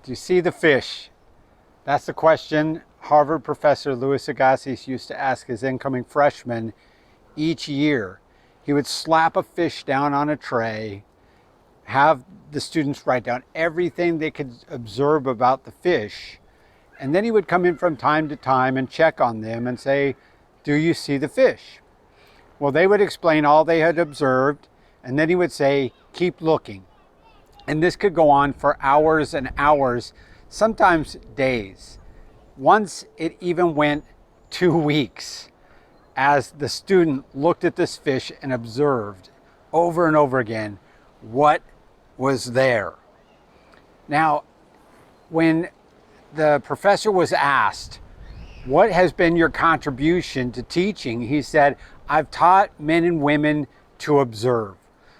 Do you see the fish? That's the question Harvard professor Louis Agassiz used to ask his incoming freshmen each year. He would slap a fish down on a tray, have the students write down everything they could observe about the fish, and then he would come in from time to time and check on them and say, "Do you see the fish?" Well, they would explain all they had observed, and then he would say, "Keep looking." And this could go on for hours and hours, sometimes days. Once it even went 2 weeks as the student looked at this fish and observed over and over again what was there. Now, when the professor was asked, "What has been your contribution to teaching?" he said, "I've taught men and women to observe."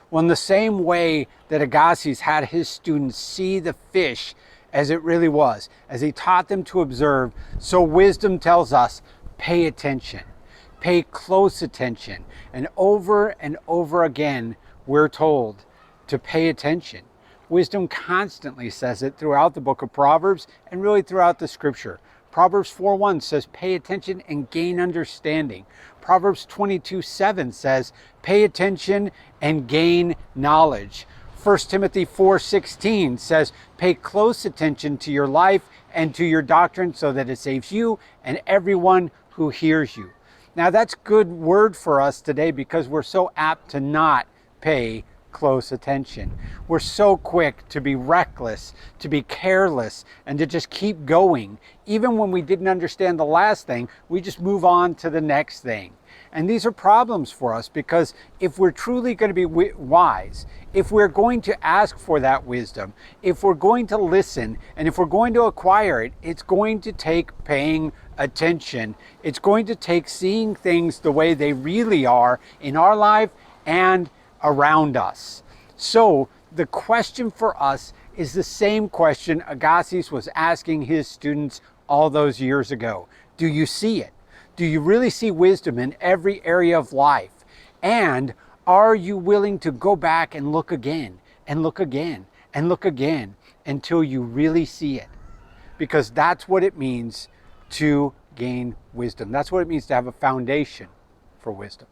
Well, in the same way that Agassiz had his students see the fish as it really was, as he taught them to observe, so wisdom tells us, pay attention, pay close attention. And over again, we're told to pay attention. Wisdom constantly says it throughout the book of Proverbs and really throughout the scripture. Proverbs 4:1 says, pay attention and gain understanding. Proverbs 22:7 says, pay attention and gain knowledge. 1 Timothy 4:16 says, pay close attention to your life and to your doctrine so that it saves you and everyone who hears you. Now that's good word for us today because we're so apt to not pay close attention. We're so quick to be reckless, to be careless, and to just keep going. Even when we didn't understand the last thing, we just move on to the next thing. And these are problems for us because if we're truly going to be wise, if we're going to ask for that wisdom, if we're going to listen, and if we're going to acquire it, it's going to take paying attention. It's going to take seeing things the way they really are in our life and around us. So the question for us is the same question Agassiz was asking his students all those years ago. Do you see it? Do you really see wisdom in every area of life? And are you willing to go back and look again and look again and look again until you really see it? Because that's what it means to gain wisdom. That's what it means to have a foundation for wisdom.